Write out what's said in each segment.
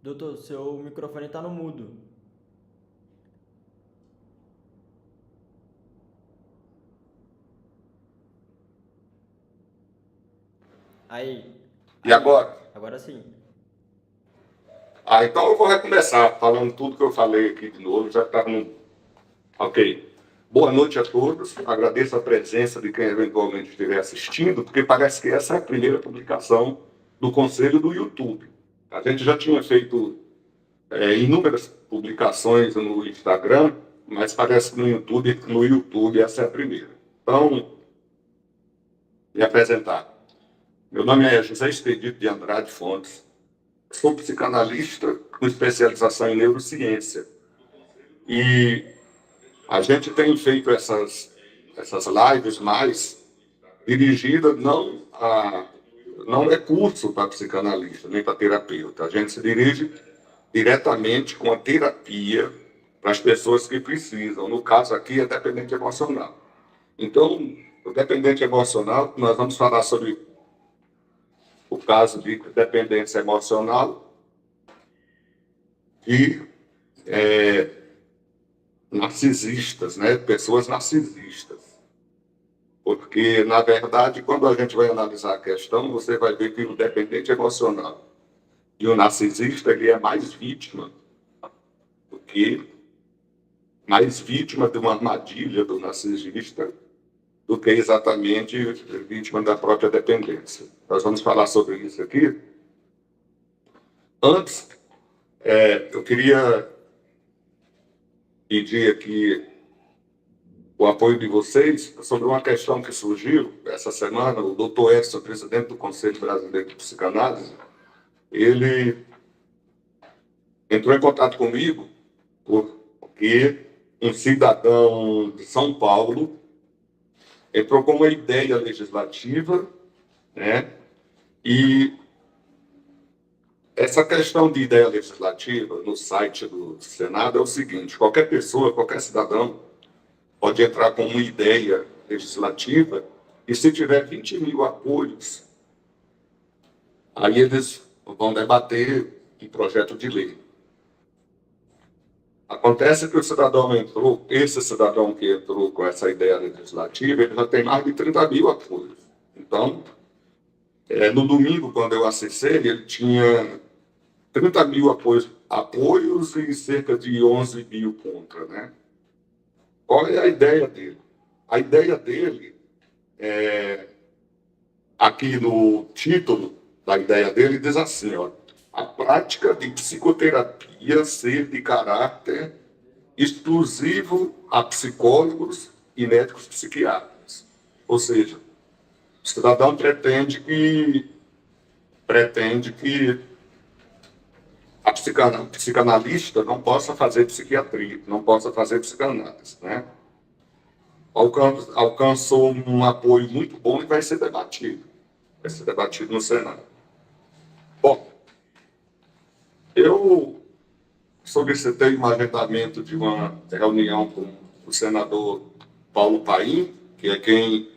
Doutor, seu microfone tá no mudo. Aí, E agora? agora sim. Então eu vou recomeçar falando tudo que eu falei aqui de novo, já está no. Ok. Boa noite a todos. Agradeço a presença de quem eventualmente estiver assistindo, porque parece que essa é a primeira publicação do Conselho do YouTube. A gente já tinha feito inúmeras publicações no Instagram, mas parece que no YouTube essa é a primeira. Então, me apresentar. Meu nome é José Expedito de Andrade Fontes. Sou psicanalista com especialização em neurociência. E a gente tem feito essas lives mais dirigidas não é curso para psicanalista, nem para terapeuta. A gente se dirige diretamente com a terapia para as pessoas que precisam. No caso aqui, é dependente emocional. Então, o dependente emocional, nós vamos falar sobre o caso de dependência emocional e narcisistas, né? Pessoas narcisistas. Porque, na verdade, quando a gente vai analisar a questão, você vai ver que o dependente emocional e o narcisista ele é do que mais vítima de uma armadilha do narcisista do que exatamente vítima da própria dependência. Nós vamos falar sobre isso aqui. Antes, eu queria pedir aqui o apoio de vocês sobre uma questão que surgiu essa semana. O doutor Edson, presidente do Conselho Brasileiro de Psicanálise, ele entrou em contato comigo porque um cidadão de São Paulo entrou com uma ideia legislativa, né? E essa questão de ideia legislativa no site do Senado é o seguinte: qualquer pessoa, qualquer cidadão pode entrar com uma ideia legislativa e se tiver 20 mil apoios, aí eles vão debater um projeto de lei. Acontece que esse cidadão que entrou com essa ideia legislativa, ele já tem mais de 30 mil apoios. Então, no domingo, quando eu acessei, ele tinha 30 mil apoios e cerca de 11 mil contra, né? Qual é a ideia dele? A ideia dele, aqui no título da ideia dele, diz assim, ó, a prática de psicoterapia ser de caráter exclusivo a psicólogos e médicos psiquiatras. Ou seja, o cidadão pretende que a psicanalista não possa fazer psiquiatria, não possa fazer psicanálise, né? Alcançou um apoio muito bom e vai ser debatido. Vai ser debatido no Senado. Bom, eu solicitei um agendamento de uma reunião com o senador Paulo Paim, que é quem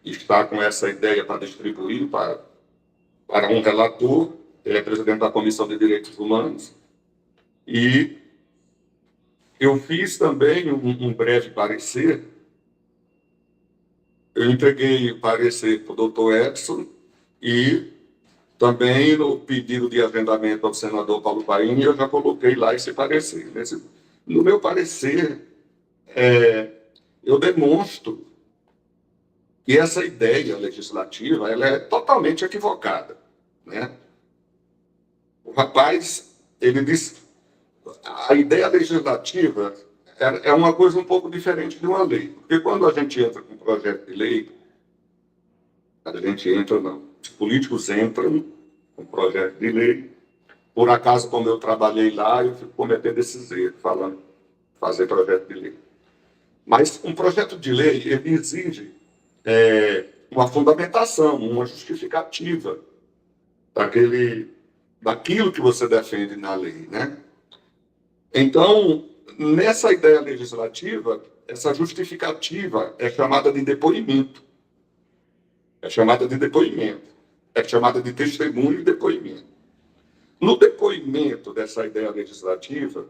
está com essa ideia para distribuir para um relator, ele é presidente da Comissão de Direitos Humanos, e eu fiz também um breve parecer. Eu entreguei o parecer para o doutor Edson e também no pedido de agendamento ao senador Paulo Paim, eu já coloquei lá esse parecer. No meu parecer, eu demonstro que essa ideia legislativa ela é totalmente equivocada, né? O rapaz, ele disse, a ideia legislativa é uma coisa um pouco diferente de uma lei, porque quando a gente entra com um projeto de lei, a gente entra não, os políticos entram com um projeto de lei, por acaso, como eu trabalhei lá, eu fico cometendo esses erros, falando, fazer projeto de lei. Mas um projeto de lei, ele exige uma fundamentação, uma justificativa daquilo que você defende na lei, né? Então, nessa ideia legislativa, essa justificativa é chamada de depoimento. É chamada de depoimento. É chamada de testemunho e depoimento. No depoimento dessa ideia legislativa,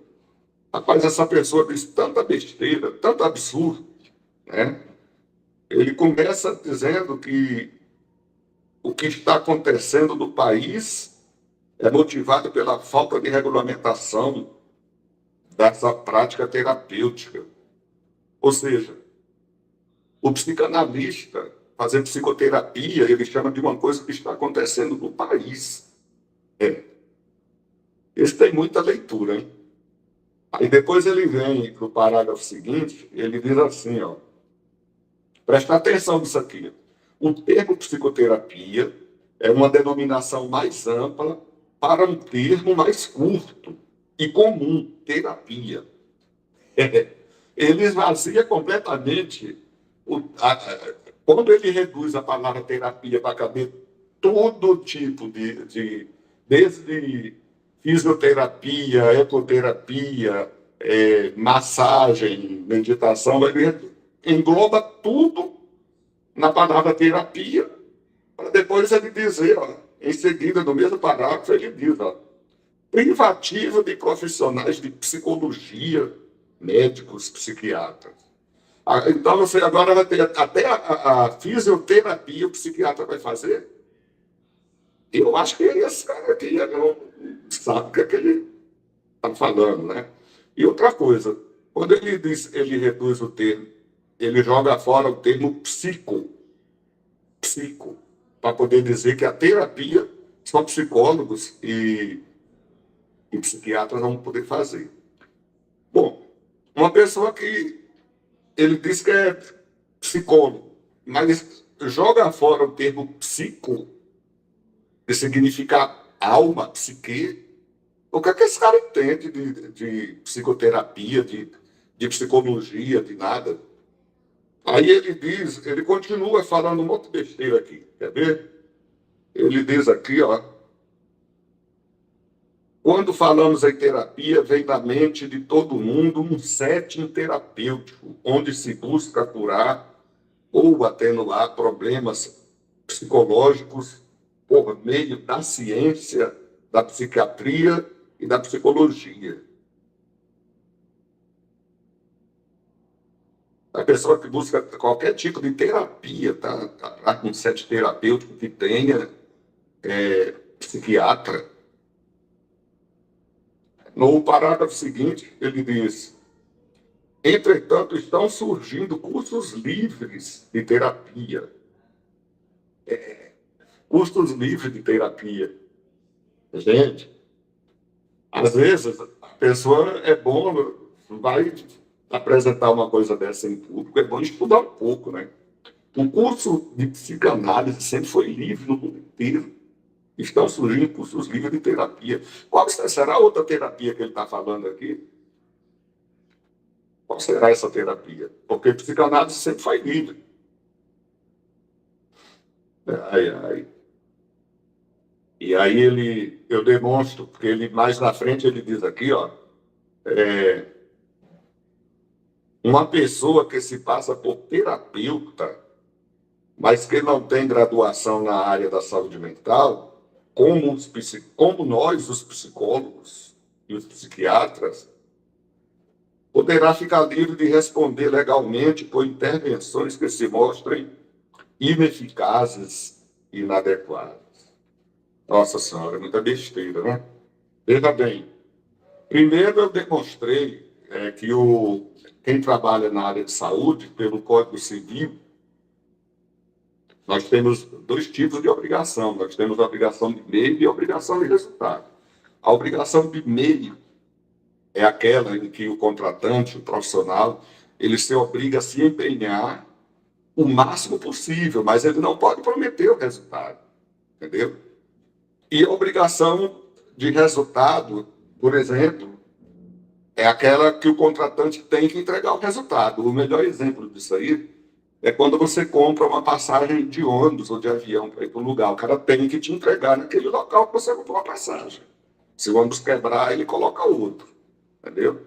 rapaz, essa pessoa diz tanta besteira, tanto absurdo, né? Ele começa dizendo que o que está acontecendo no país é motivado pela falta de regulamentação dessa prática terapêutica. Ou seja, o psicanalista fazendo psicoterapia, ele chama de uma coisa que está acontecendo no país. Esse tem muita leitura, hein? Aí depois ele vem para o parágrafo seguinte, ele diz assim, ó, presta atenção nisso aqui. O termo psicoterapia é uma denominação mais ampla para um termo mais curto e comum, terapia. Ele esvazia completamente. Quando ele reduz a palavra terapia para caber todo tipo desde fisioterapia, ecoterapia, massagem, meditação, ele engloba tudo na palavra terapia, para depois ele dizer, ó, em seguida, no mesmo parágrafo, ele diz, ó, privativo de profissionais de psicologia, médicos, psiquiatras. Então você agora vai ter até a fisioterapia, o psiquiatra vai fazer. Eu acho que esse cara aqui não sabe o que, é que ele está falando, né? E outra coisa, quando ele diz, ele reduz o termo, ele joga fora o termo psico, para poder dizer que a terapia só psicólogos e psiquiatras vão poder fazer. Bom, uma pessoa que ele diz que é psicólogo, mas joga fora o termo psico, que significa alma, psique. O que é que esse cara entende de psicoterapia, de psicologia, de nada? Aí ele diz, ele continua falando um monte de besteira aqui, quer ver? Ele diz aqui, ó, quando falamos em terapia, vem na mente de todo mundo um setting terapêutico, onde se busca curar ou atenuar problemas psicológicos por meio da ciência, da psiquiatria e da psicologia. A pessoa que busca qualquer tipo de terapia, tá com setting terapêutico que tenha psiquiatra. No parágrafo seguinte, ele diz: entretanto, estão surgindo cursos livres de terapia. Cursos livres de terapia. Gente, às vezes a pessoa é bom, vai apresentar uma coisa dessa em público, é bom estudar um pouco, né? O curso de psicanálise sempre foi livre no mundo inteiro. Estão surgindo cursos livres de terapia. Qual será a outra terapia que ele está falando aqui? Qual será essa terapia? Porque psicanálise sempre foi livre. Ai, ai. E aí eu demonstro, porque ele mais na frente ele diz aqui, ó, uma pessoa que se passa por terapeuta, mas que não tem graduação na área da saúde mental, como nós, os psicólogos e os psiquiatras, poderá ficar livre de responder legalmente por intervenções que se mostrem ineficazes e inadequadas. Nossa Senhora, muita besteira, né? Veja bem, primeiro eu demonstrei que quem trabalha na área de saúde, pelo Código Civil, nós temos dois tipos de obrigação. Nós temos a obrigação de meio e a obrigação de resultado. A obrigação de meio é aquela em que o contratante, o profissional, ele se obriga a se empenhar o máximo possível, mas ele não pode prometer o resultado, entendeu? E a obrigação de resultado, por exemplo, é aquela que o contratante tem que entregar o resultado. O melhor exemplo disso aí é quando você compra uma passagem de ônibus ou de avião para ir para um lugar. O cara tem que te entregar naquele local que você comprou a passagem. Se o ônibus quebrar, ele coloca outro, entendeu?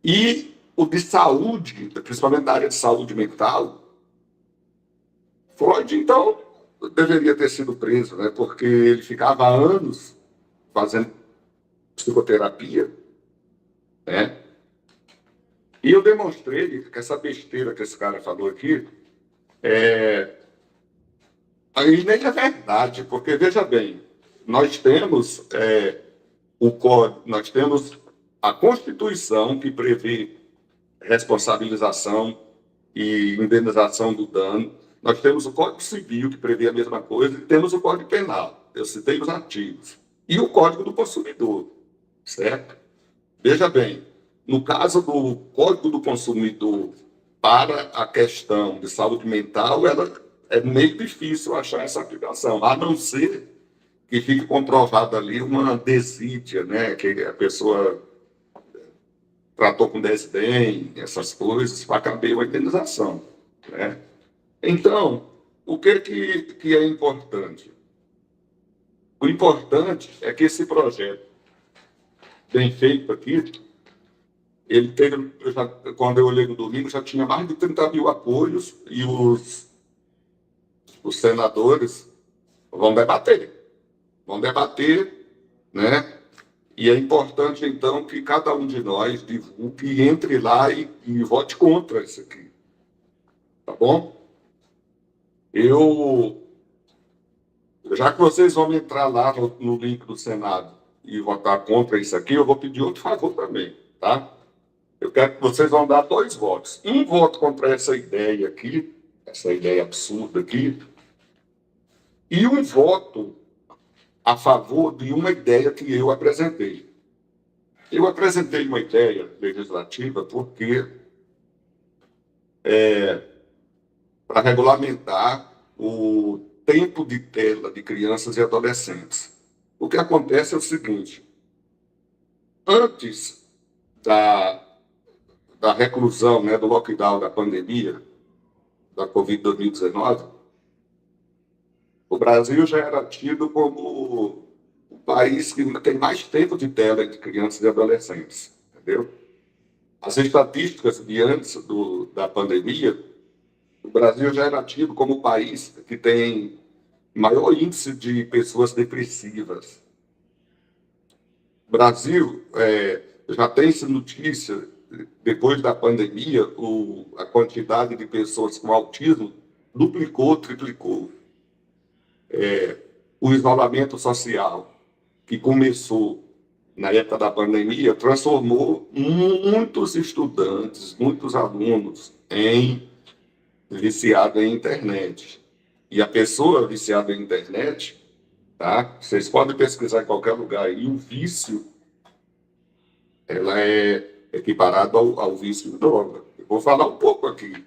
E o de saúde, principalmente na área de saúde mental, Freud, então, deveria ter sido preso, né? Porque ele ficava anos fazendo psicoterapia, né? E eu demonstrei que essa besteira que esse cara falou aqui, aí nem é verdade, porque, veja bem, nós temos o código, nós temos a Constituição que prevê responsabilização e indenização do dano. Nós temos o Código Civil, que prevê a mesma coisa, e temos o Código Penal. Eu citei os artigos. E o Código do Consumidor, certo? Veja bem, no caso do Código do Consumidor para a questão de saúde mental, ela é meio difícil achar essa aplicação, a não ser que fique comprovada ali uma desídia, né? Que a pessoa tratou com desdém, essas coisas, para caber uma indenização, né? Então, o que é importante? O importante é que esse projeto, bem feito aqui, ele teve, quando eu olhei no domingo, já tinha mais de 30 mil apoios e os senadores vão debater, né? E é importante, então, que cada um de nós divulgue, entre lá e vote contra isso aqui. Tá bom? Já que vocês vão entrar lá no link do Senado e votar contra isso aqui, eu vou pedir outro favor também, tá? Eu quero que vocês vão dar 2 votos. Um voto contra essa ideia aqui, essa ideia absurda aqui, e um voto a favor de uma ideia que eu apresentei. Eu apresentei uma ideia legislativa porque para regulamentar o tempo de tela de crianças e adolescentes. O que acontece é o seguinte: antes da reclusão, né, do lockdown da pandemia, da Covid-19, o Brasil já era tido como o país que tem mais tempo de tela entre crianças e adolescentes, entendeu? As estatísticas de antes da pandemia, o Brasil já era tido como o país que tem maior índice de pessoas depressivas. O Brasil já tem-se notícia, depois da pandemia, a quantidade de pessoas com autismo duplicou, triplicou. O isolamento social, que começou na época da pandemia, transformou muitos estudantes, muitos alunos em viciados em internet. E a pessoa viciada em internet, tá? Vocês podem pesquisar em qualquer lugar, e o vício, ela é equiparada ao vício de droga. Eu vou falar um pouco aqui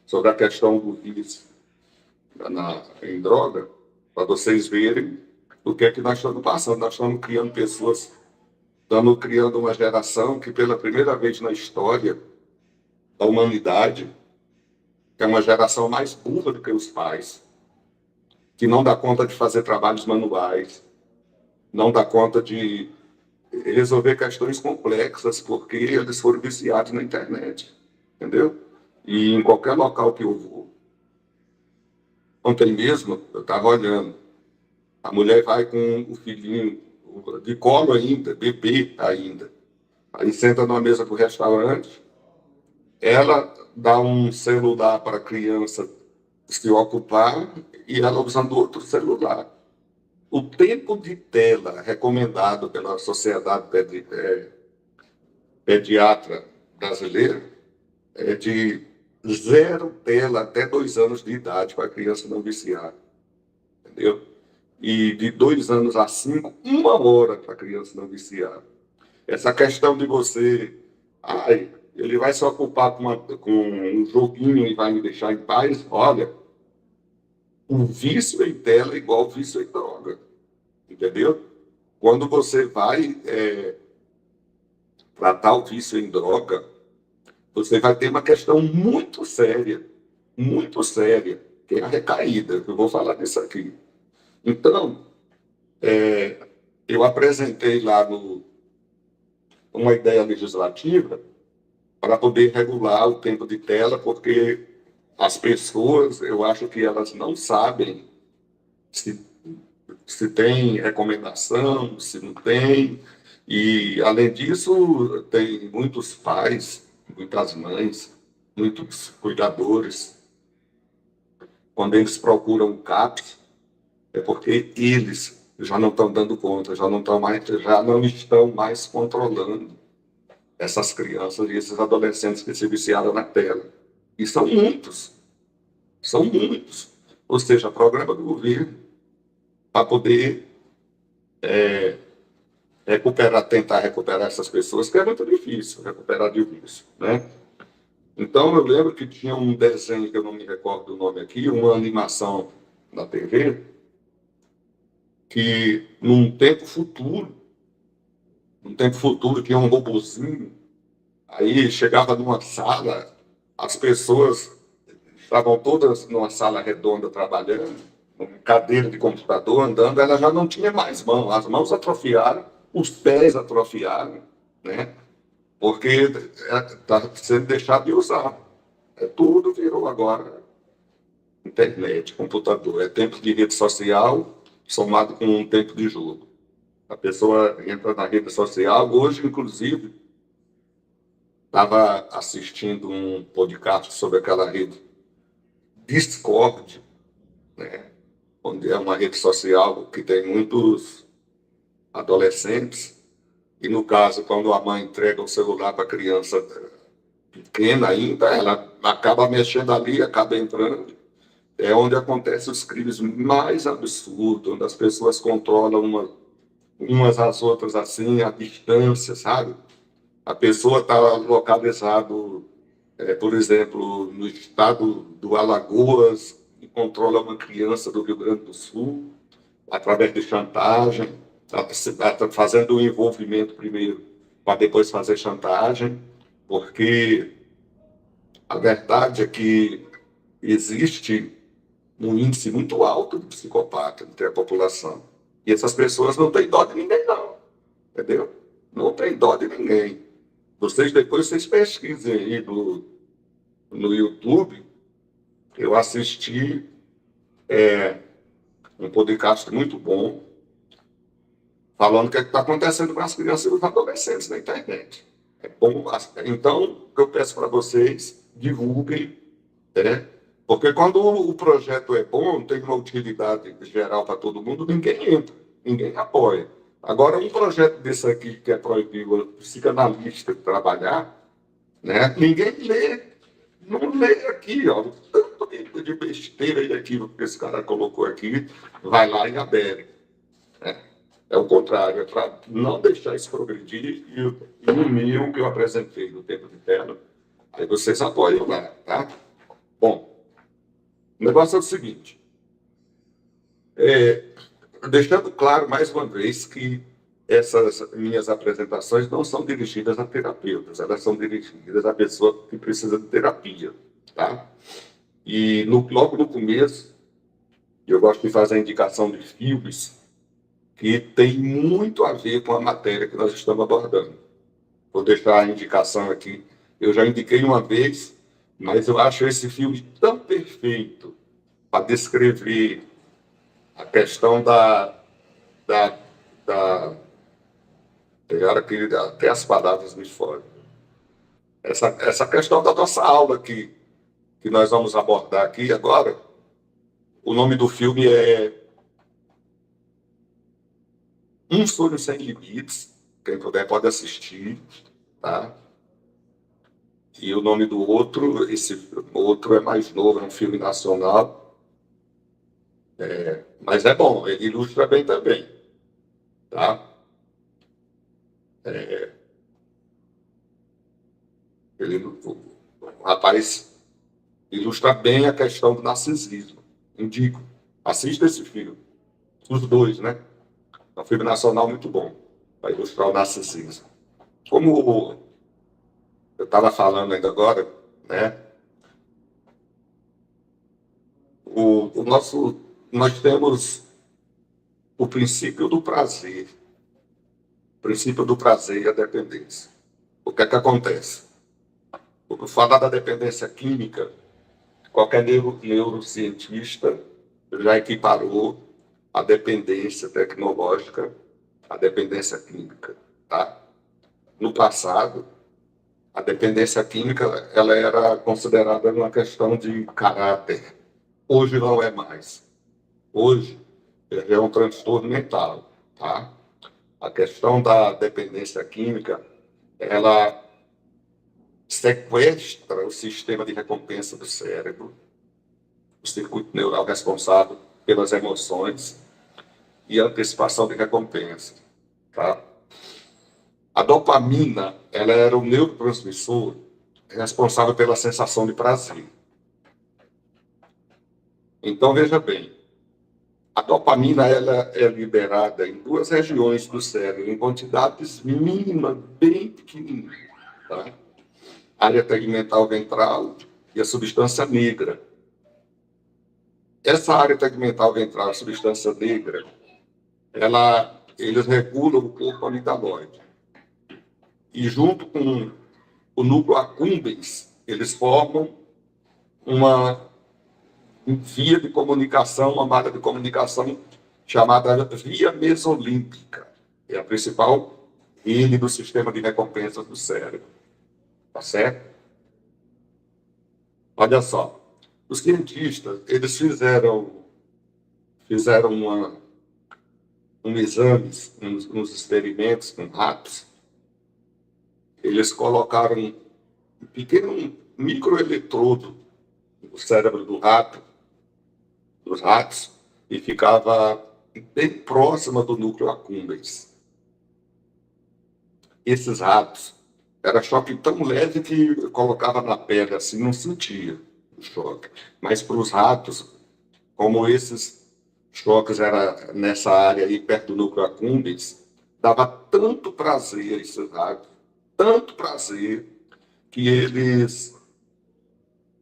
sobre a questão do vício em droga, para vocês verem o que é que nós estamos passando. Nós estamos criando pessoas, estamos criando uma geração que, pela primeira vez na história da humanidade, é uma geração mais burra do que os pais, que não dá conta de fazer trabalhos manuais, não dá conta de resolver questões complexas, porque eles foram viciados na internet, entendeu? E em qualquer local que eu vou. Ontem mesmo, eu estava olhando, a mulher vai com o filhinho de colo ainda, bebê ainda. Aí senta numa mesa do restaurante, ela dá um celular para a criança se ocupar e ela usando outro celular. O tempo de tela recomendado pela Sociedade Pediatra Brasileira é de 0 tela até 2 anos de idade para a criança não viciar. Entendeu? E de 2 anos a 5, 1 hora para a criança não viciar. Essa questão de você, ele vai se ocupar com um joguinho e vai me deixar em paz, olha, o vício em tela é igual ao vício em droga, entendeu? Quando você vai tratar o vício em droga, você vai ter uma questão muito séria, que é a recaída. Eu vou falar disso aqui. Então, eu apresentei lá uma ideia legislativa para poder regular o tempo de tela, porque as pessoas, eu acho que elas não sabem se tem recomendação, se não tem. E, além disso, tem muitos pais, muitas mães, muitos cuidadores, quando eles procuram o CAPS, é porque eles já não estão dando conta, já não estão mais controlando essas crianças e esses adolescentes que se viciaram na tela. E são muitos, são muitos. Ou seja, programa do governo para poder tentar recuperar essas pessoas, que é muito difícil recuperar de vício, né? Então, eu lembro que tinha um desenho, que eu não me recordo o nome aqui, uma animação na TV, que num tempo futuro tinha um robozinho, aí chegava numa sala, as pessoas estavam todas numa sala redonda trabalhando, com cadeira de computador andando, ela já não tinha mais mão, as mãos atrofiaram, os pés atrofiaram, né? Porque está sendo deixado de usar. Tudo virou agora internet, computador. É tempo de rede social somado com um tempo de jogo. A pessoa entra na rede social. Hoje, inclusive, estava assistindo um podcast sobre aquela rede Discord, né? Onde é uma rede social que tem muitos adolescentes. E, no caso, quando a mãe entrega o celular para a criança pequena ainda, ela acaba mexendo ali, acaba entrando. É onde acontecem os crimes mais absurdos, onde as pessoas controlam umas às outras assim, à distância, sabe? A pessoa está localizado, por exemplo, no estado do Alagoas e controla uma criança do Rio Grande do Sul através de chantagem, está fazendo o envolvimento primeiro para depois fazer chantagem, porque a verdade é que existe um índice muito alto de psicopata entre a população. E essas pessoas não têm dó de ninguém, não. Entendeu? Não tem dó de ninguém. Vocês pesquisem aí no YouTube. Eu assisti um podcast muito bom, falando o que está acontecendo com as crianças e os adolescentes na internet. É bom, então, o que eu peço para vocês, divulguem, né? Porque quando o projeto é bom, tem uma utilidade geral para todo mundo, ninguém entra, ninguém apoia. Agora, um projeto desse aqui, que é proibir o psicanalista trabalhar, né? Ninguém lê, não lê aqui, ó, tanto de besteira e aquilo que esse cara colocou aqui, vai lá e adere. Né? É o contrário, é para não deixar isso progredir e o meu que eu apresentei no tempo de tela, aí vocês apoiam lá, tá? Bom, o negócio é o seguinte, deixando claro mais uma vez que essas minhas apresentações não são dirigidas a terapeutas, elas são dirigidas à pessoa que precisa de terapia, tá? E logo no começo, eu gosto de fazer a indicação de filmes que tem muito a ver com a matéria que nós estamos abordando. Vou deixar a indicação aqui. Eu já indiquei uma vez, mas eu acho esse filme tão perfeito para descrever a questão da, da tem hora que até as palavras me fogem. Essa questão da nossa aula que nós vamos abordar aqui agora, o nome do filme é Um Sonho Sem Limites. Quem puder pode assistir, tá? E o nome do outro, esse outro é mais novo, é um filme nacional, mas é bom, ele ilustra bem também, tá? O rapaz ilustra bem a questão do narcisismo. Indico, assista esse filme, os dois, né? É um filme nacional muito bom, para ilustrar o narcisismo. Como eu estava falando ainda agora, né? Nós temos o princípio do prazer, o princípio do prazer e a dependência. O que é que acontece? Por falar da dependência química, qualquer neurocientista já equiparou a dependência tecnológica, a dependência química, tá? No passado, a dependência química ela era considerada uma questão de caráter. Hoje não é mais. Hoje é um transtorno mental, tá? A questão da dependência química, ela sequestra o sistema de recompensa do cérebro, o circuito neural responsável pelas emoções e antecipação de recompensa, tá? A dopamina, ela era o neurotransmissor responsável pela sensação de prazer. Então, veja bem, a dopamina ela é liberada em duas regiões do cérebro, em quantidades mínimas, bem pequenininhas, tá? A área tegmental ventral e a substância negra. Essa área tegmental ventral, a substância negra, eles regulam o corpo amigdaloide. E junto com o núcleo accumbens, eles formam uma via de comunicação, uma malha de comunicação chamada via mesolímbica. É a principal rede do sistema de recompensa do cérebro. Tá certo? Olha só, os cientistas, eles fizeram exames, uns experimentos com ratos. Eles colocaram um pequeno microeletrodo no cérebro dos ratos, e ficava bem próxima do núcleo accumbens. Esses ratos, era choque tão leve que colocava na pele assim, não sentia o choque. Mas para os ratos, como esses choques eram nessa área aí, perto do núcleo accumbens, dava tanto prazer a esses ratos, tanto prazer, que eles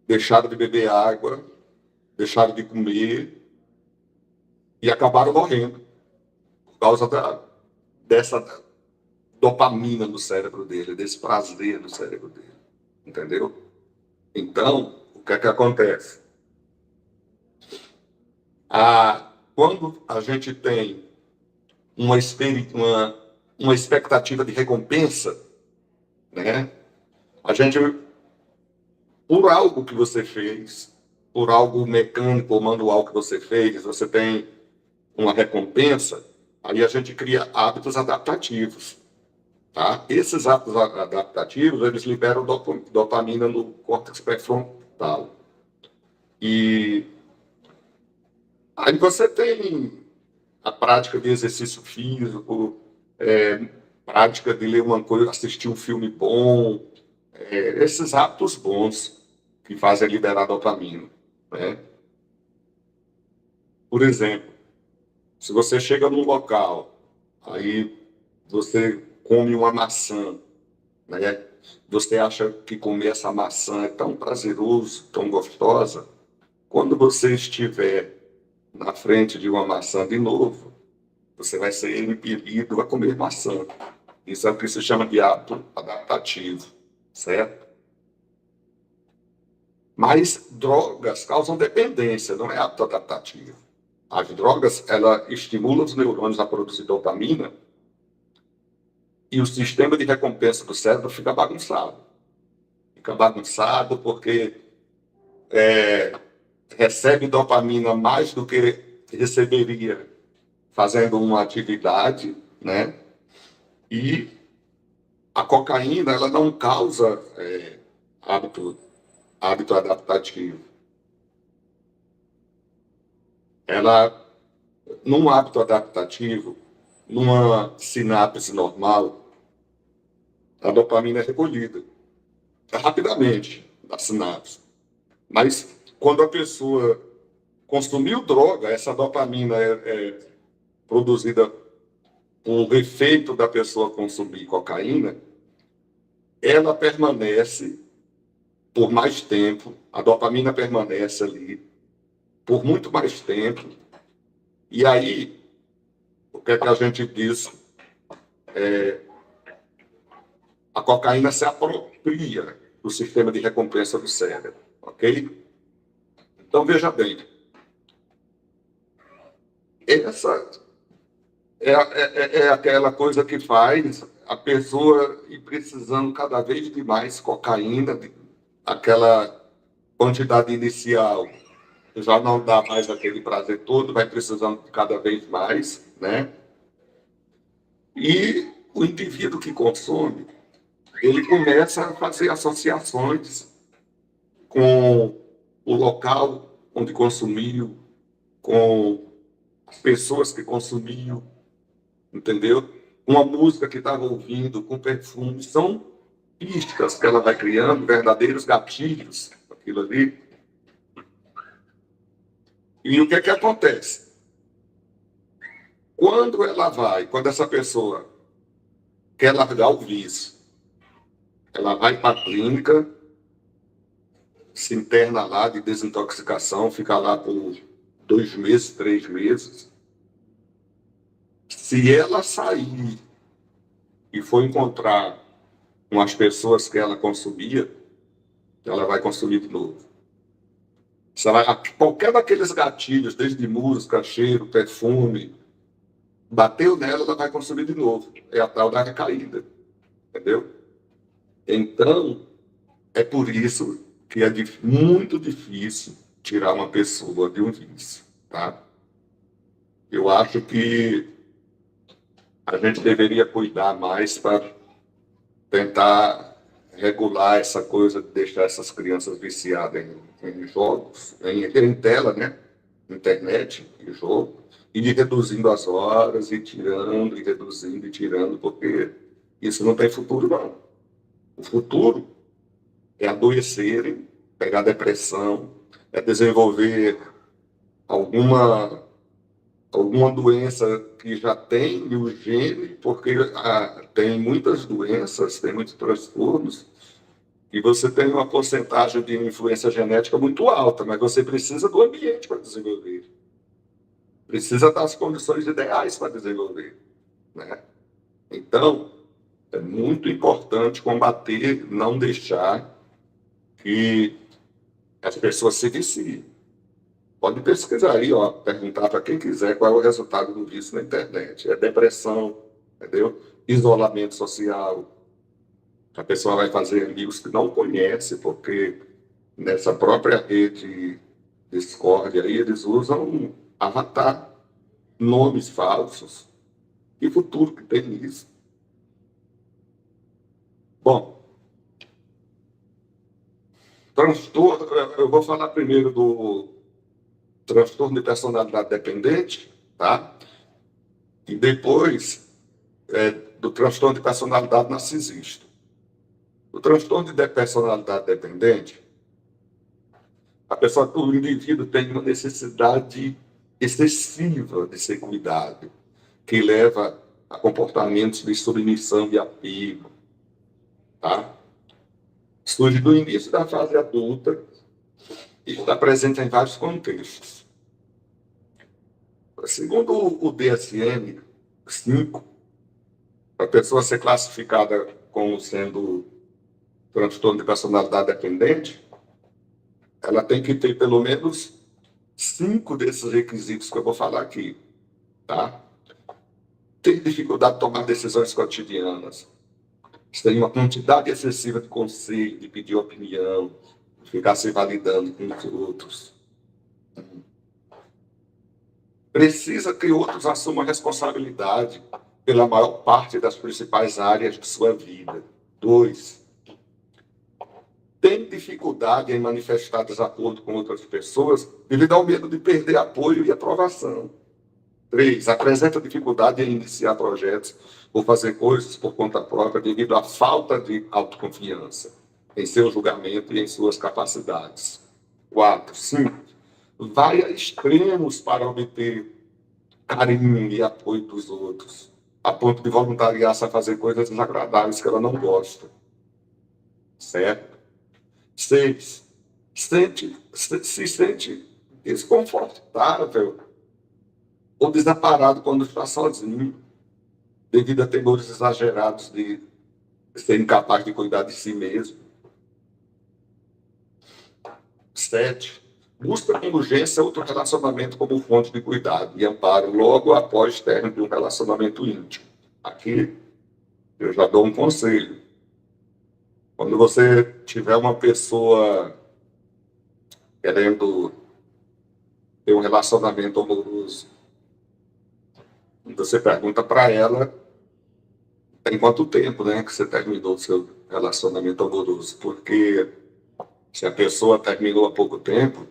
deixaram de beber água, deixaram de comer e acabaram morrendo por causa dessa dopamina no cérebro dele, desse prazer no cérebro dele. Entendeu? Então, o que é que acontece? Quando a gente tem uma expectativa de recompensa, né? A gente, por algo que você fez, por algo mecânico ou manual que você fez, você tem uma recompensa, aí a gente cria hábitos adaptativos. Tá? Esses hábitos adaptativos, eles liberam dopamina no córtex pré-frontal. E aí você tem a prática de exercício físico, prática de ler uma coisa, assistir um filme bom, esses hábitos bons que fazem liberar dopamina, né? Por exemplo, se você chega num local, aí você come uma maçã, né? Você acha que comer essa maçã é tão prazeroso, tão gostosa, quando você estiver na frente de uma maçã de novo, você vai ser impelido a comer maçã. Isso é o que se chama de hábito adaptativo, certo? Mas drogas causam dependência, não é hábito adaptativo. As drogas, ela estimulam os neurônios a produzir dopamina e o sistema de recompensa do cérebro fica bagunçado. Fica bagunçado porque recebe dopamina mais do que receberia fazendo uma atividade, né? E a cocaína, ela não causa hábito adaptativo. Ela, num hábito adaptativo, numa sinapse normal, a dopamina é recolhida rapidamente da sinapse. Mas quando a pessoa consumiu droga, essa dopamina é produzida por efeito da pessoa consumir cocaína, ela permanece por mais tempo, a dopamina permanece ali por muito mais tempo, e aí, o que é que a gente diz? A cocaína se apropria do sistema de recompensa do cérebro, ok? Então, veja bem, essa é aquela coisa que faz a pessoa ir precisando cada vez de mais cocaína, aquela quantidade inicial já não dá mais aquele prazer todo, vai precisando de cada vez mais, né? E o indivíduo que consome, ele começa a fazer associações com o local onde consumiu, com as pessoas que consumiu, entendeu? Uma música que estava ouvindo, com perfume, são pistas que ela vai criando, verdadeiros gatilhos, aquilo ali. E o que é que acontece? Quando essa pessoa quer largar o vício, ela vai para a clínica, se interna lá de desintoxicação, fica lá por 2 meses, 3 meses. Se ela sair e for encontrar com as pessoas que ela consumia, ela vai consumir de novo. Qualquer daqueles gatilhos, desde música, cheiro, perfume, bateu nela, ela vai consumir de novo. É a tal da recaída, entendeu? Então, é por isso que é muito difícil tirar uma pessoa de um vício, tá? Eu acho que a gente deveria cuidar mais para tentar regular essa coisa de deixar essas crianças viciadas em jogos, em tela, né? Internet e jogo, e de reduzindo as horas, e tirando, e reduzindo, e tirando, porque isso não tem futuro, não. O futuro é adoecerem, pegar depressão, é desenvolver alguma doença que já tem o gene, porque tem muitas doenças, tem muitos transtornos, e você tem uma porcentagem de influência genética muito alta, mas você precisa do ambiente para desenvolver. Precisa das condições ideais para desenvolver, né? Então, é muito importante combater, não deixar que as pessoas se viciem. Pode pesquisar aí, ó, perguntar para quem quiser qual é o resultado do vício na internet. É depressão, entendeu? Isolamento social. A pessoa vai fazer amigos que não conhece, porque nessa própria rede Discord aí eles usam avatar, nomes falsos. Que futuro que tem isso? Bom, transtorno, eu vou falar primeiro do transtorno de personalidade dependente, tá? E depois do transtorno de personalidade narcisista. O transtorno de personalidade dependente, o indivíduo tem uma necessidade excessiva de ser cuidado, que leva a comportamentos de submissão e apego, tá? Surge do início da fase adulta e está presente em vários contextos. Segundo o DSM-5, a pessoa ser classificada como sendo transtorno de personalidade dependente, ela tem que ter pelo menos 5 desses requisitos que eu vou falar aqui, tá? Ter dificuldade de tomar decisões cotidianas, tem uma quantidade excessiva de conselho, de pedir opinião, de ficar se validando com os outros. Precisa que outros assumam a responsabilidade pela maior parte das principais áreas de sua vida. 2, tem dificuldade em manifestar desacordo com outras pessoas devido ao medo de perder apoio e aprovação. 3, apresenta dificuldade em iniciar projetos ou fazer coisas por conta própria devido à falta de autoconfiança em seu julgamento e em suas capacidades. 4, 5, vai a extremos para obter carinho e apoio dos outros, a ponto de voluntariar-se a fazer coisas desagradáveis que ela não gosta. Certo? 6, se sente desconfortável ou desamparado quando está sozinho, devido a temores exagerados de ser incapaz de cuidar de si mesmo. 7, busca com urgência outro relacionamento como fonte de cuidado e amparo logo após o término de um relacionamento íntimo. Aqui eu já dou um conselho. Quando você tiver uma pessoa querendo ter um relacionamento amoroso, você pergunta para ela tem quanto tempo, né, que você terminou o seu relacionamento amoroso, porque se a pessoa terminou há pouco tempo,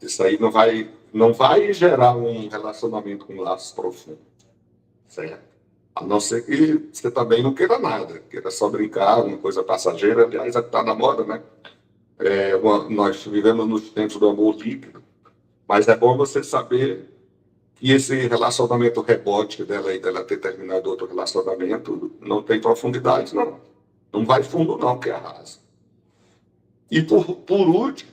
isso aí não vai gerar um relacionamento com laços profundos, certo? A não ser que você também não queira nada, queira só brincar, uma coisa passageira, aliás, é que está na moda, né? Nós vivemos nos tempos do amor líquido, mas é bom você saber que esse relacionamento rebote dela e dela ter terminado outro relacionamento não tem profundidade, não. Não vai fundo, não, que é raso. E por último,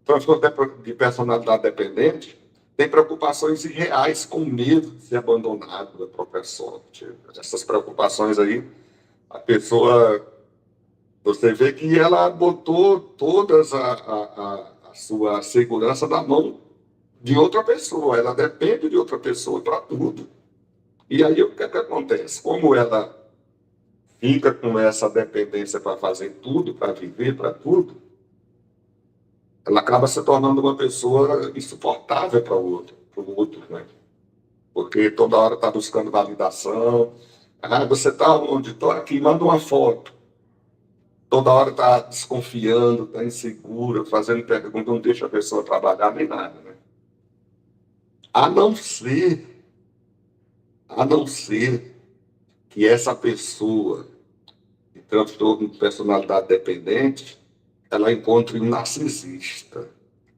transtorno de personalidade dependente tem preocupações irreais com medo de ser abandonado da própria sorte. Essas preocupações aí, a pessoa, você vê que ela botou todas a sua segurança na mão de outra pessoa, ela depende de outra pessoa para tudo. E aí o que é que acontece? Como ela fica com essa dependência para fazer tudo, para viver, para tudo, ela acaba se tornando uma pessoa insuportável para o outro, né? Porque toda hora está buscando validação. Ah, você está onde? Estou aqui, manda uma foto. Toda hora está desconfiando, está insegura, fazendo pergunta, não deixa a pessoa trabalhar nem nada, né? A não ser, a não ser que essa pessoa de transtorno de personalidade dependente, ela encontre um narcisista.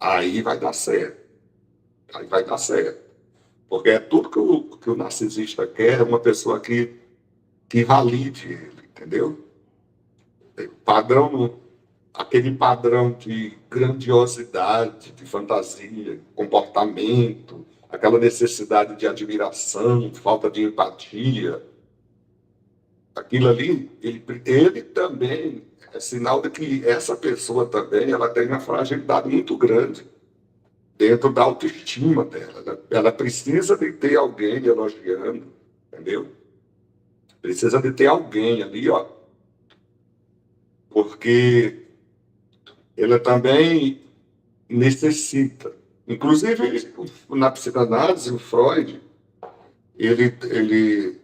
Aí vai dar certo. Aí vai dar certo. Porque é tudo que o narcisista quer, é uma pessoa que valide ele, entendeu? Padrão, aquele padrão de grandiosidade, de fantasia, comportamento, aquela necessidade de admiração, falta de empatia. Aquilo ali, ele também é sinal de que essa pessoa também ela tem uma fragilidade muito grande dentro da autoestima dela. Ela precisa de ter alguém elogiando, entendeu? Precisa de ter alguém ali, ó, porque ela também necessita. Inclusive, na psicanálise, o Freud, ele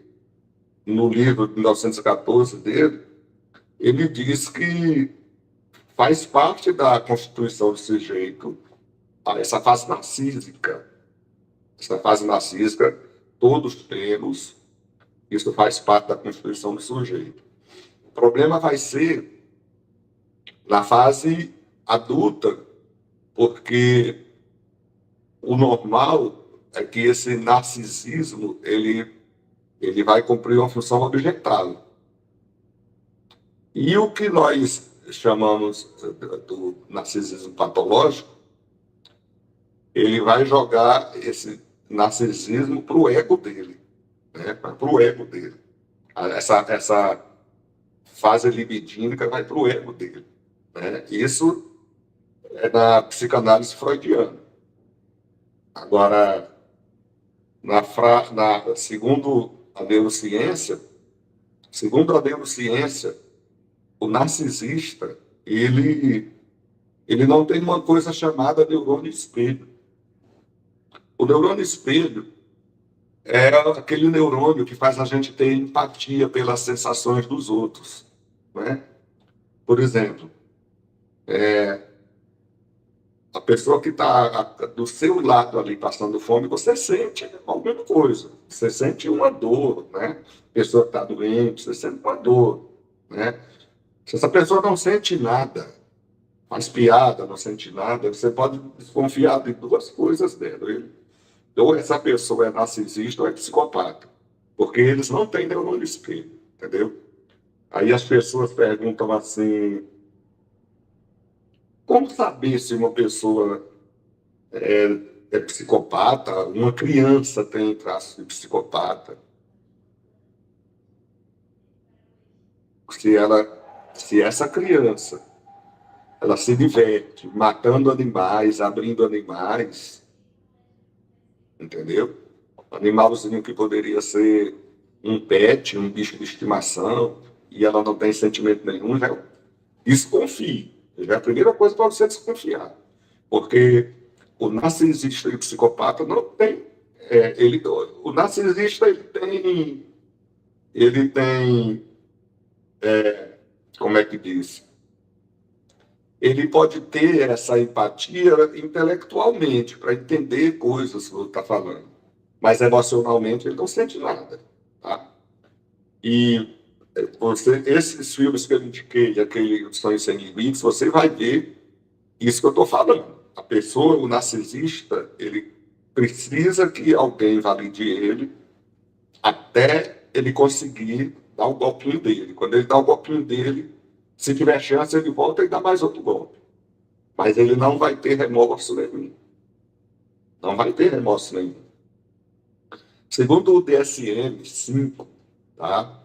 no livro de 1914 dele, ele diz que faz parte da constituição do sujeito essa fase narcísica. Essa fase narcísica, todos temos, isso faz parte da constituição do sujeito. O problema vai ser na fase adulta, porque o normal é que esse narcisismo ele vai cumprir uma função objetável. E o que nós chamamos do narcisismo patológico, ele vai jogar esse narcisismo para o ego dele, né? Para o ego dele. Essa fase libidínica vai para o ego dele, né? Isso é na psicanálise freudiana. Agora, segundo a neurociência, o narcisista, ele não tem uma coisa chamada neurônio espelho. O neurônio espelho é aquele neurônio que faz a gente ter empatia pelas sensações dos outros, né? Por exemplo, a pessoa que está do seu lado ali passando fome, você sente alguma coisa, você sente uma dor, né? A pessoa que está doente, você sente uma dor, né? Se essa pessoa não sente nada, faz piada, não sente nada, você pode desconfiar de duas coisas dela. Ou essa pessoa é narcisista ou é psicopata, porque eles não têm neurônio espelho, entendeu? Aí as pessoas perguntam assim, como saber se uma pessoa é psicopata, uma criança tem traços de psicopata? Se essa criança ela se diverte matando animais, abrindo animais, entendeu? Animalzinho que poderia ser um pet, um bicho de estimação, e ela não tem sentimento nenhum, já desconfie. Já é a primeira coisa para você desconfiar. Porque o narcisista e o psicopata não tem. O narcisista ele tem, como é que diz? Ele pode ter essa empatia intelectualmente para entender coisas que você está falando, mas emocionalmente ele não sente nada, tá? E esses filmes que eu indiquei, aquele Sonhos Sem Limites, você vai ver isso que eu estou falando. A pessoa, o narcisista, ele precisa que alguém valide ele até ele conseguir dar o golpinho dele. Quando ele dá o golpinho dele, se tiver chance, ele volta e dá mais outro golpe. Mas ele não vai ter remorso nenhum. Não vai ter remorso nenhum. Segundo o DSM-5, tá?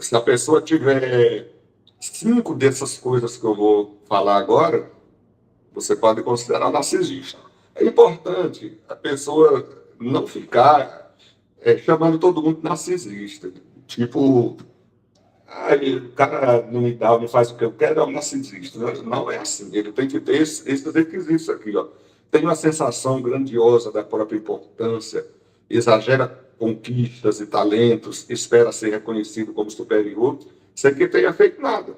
Se a pessoa tiver 5 dessas coisas que eu vou falar agora, você pode considerar narcisista. É importante a pessoa não ficar chamando todo mundo de narcisista. Tipo, o cara não me dá, não faz o que eu quero, é um narcisista. Não é assim. Ele tem que ter esses requisitos aqui. Ó. Tem uma sensação grandiosa da própria importância, exagera conquistas e talentos, espera ser reconhecido como superior, sem que tenha feito nada.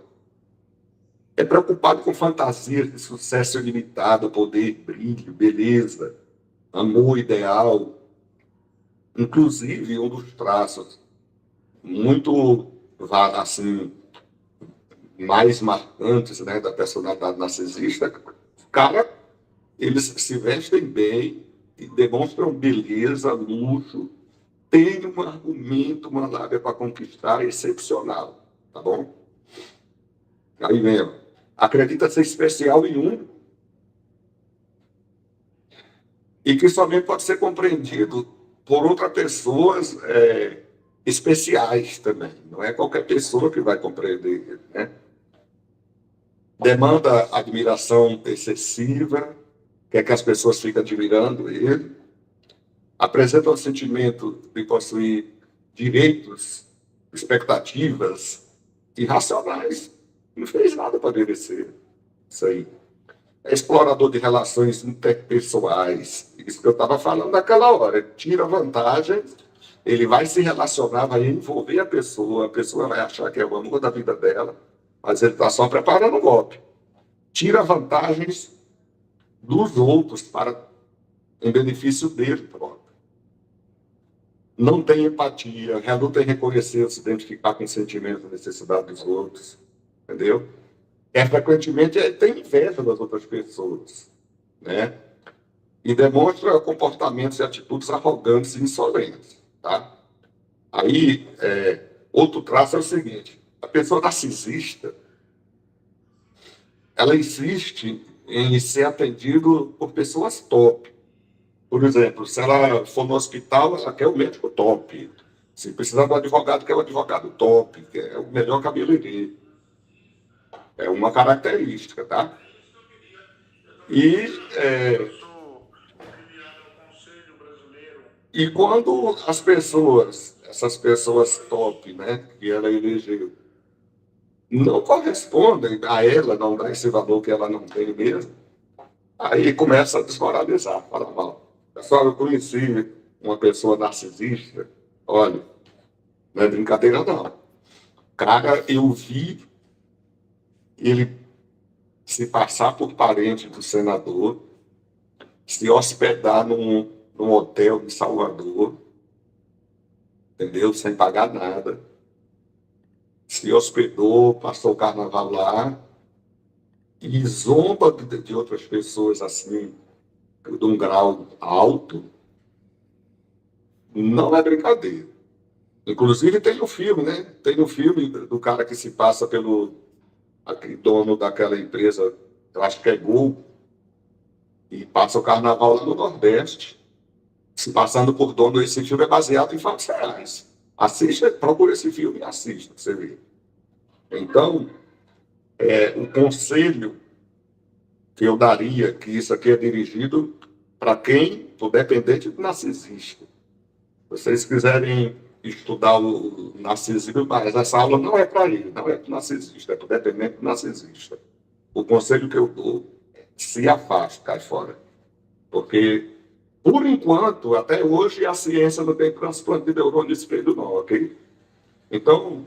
É preocupado com fantasias de sucesso ilimitado, poder, brilho, beleza, amor ideal. Inclusive, um dos traços muito, assim, mais marcantes, né, da personalidade narcisista, o cara, eles se vestem bem e demonstram beleza, luxo, tem um argumento, uma lábia para conquistar excepcional, tá bom? Aí mesmo, acredita ser especial em um e que somente pode ser compreendido por outras pessoas especiais também. Não é qualquer pessoa que vai compreender, né? Demanda admiração excessiva, quer que as pessoas fiquem admirando ele, apresenta o sentimento de possuir direitos, expectativas irracionais. Não fez nada para merecer isso aí. É explorador de relações interpessoais. Isso que eu estava falando naquela hora. Tira vantagem, ele vai se relacionar, vai envolver a pessoa vai achar que é o amor da vida dela, mas ele está só preparando o golpe. Tira vantagens dos outros em benefício dele próprio. Não tem empatia, reluta em reconhecer, se identificar com o sentimento e necessidade dos outros. Entendeu? Frequentemente tem inveja das outras pessoas, né? E demonstra comportamentos e atitudes arrogantes e insolentes, tá? Aí, outro traço é o seguinte: a pessoa narcisista, ela insiste em ser atendido por pessoas top. Por exemplo, se ela for no hospital, ela quer o médico top. Se precisar do advogado, quer o advogado top, que é o melhor cabeleireiro. É uma característica, tá? E, e quando essas pessoas top, né, que ela elegeu, não correspondem a ela, não dá esse valor que ela não tem mesmo, aí começa a desmoralizar, fala mal. Pessoal, eu conheci uma pessoa narcisista, olha, não é brincadeira não. Cara, eu vi ele se passar por parente do senador, se hospedar num hotel em Salvador, entendeu? Sem pagar nada. Se hospedou, passou o carnaval lá e zomba de outras pessoas assim, de um grau alto, não é brincadeira. Inclusive tem um filme, né? Tem um filme do cara que se passa pelo dono daquela empresa, eu acho que é Gol, e passa o carnaval lá no Nordeste, se passando por dono. Esse filme é baseado em fatos reais. Assista, procura esse filme e assista, pra você ver. Então, O conselho que eu daria, que isso aqui é dirigido para quem? O dependente do narcisista. Se vocês quiserem estudar o narcisismo, mas essa aula não é para ele, não é para o narcisista, é para o dependente do narcisista. O conselho que eu dou, se afaste, cai fora. Porque, por enquanto, até hoje, a ciência não tem transplante de neurônio espelho, não, ok? Então,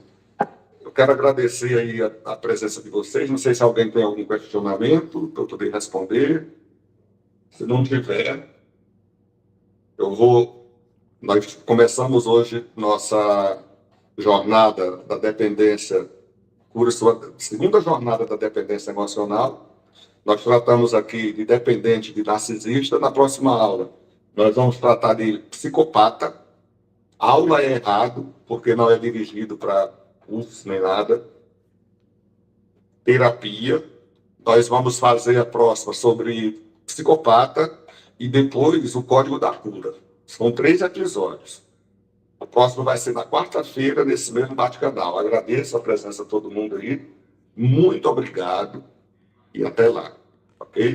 eu quero agradecer aí a presença de vocês. Não sei se alguém tem algum questionamento para eu poder responder. Se não tiver, eu vou. Nós começamos hoje nossa jornada da dependência, segunda jornada da dependência emocional. Nós tratamos aqui de dependente, de narcisista. Na próxima aula, nós vamos tratar de psicopata. Aula é errado, porque não é dirigido para cursos nem nada. Terapia. Nós vamos fazer a próxima sobre psicopata e depois o código da cura. São 3 episódios. O próximo vai ser na quarta-feira, nesse mesmo bate-canal. Agradeço a presença de todo mundo aí. Muito obrigado e até lá. Ok?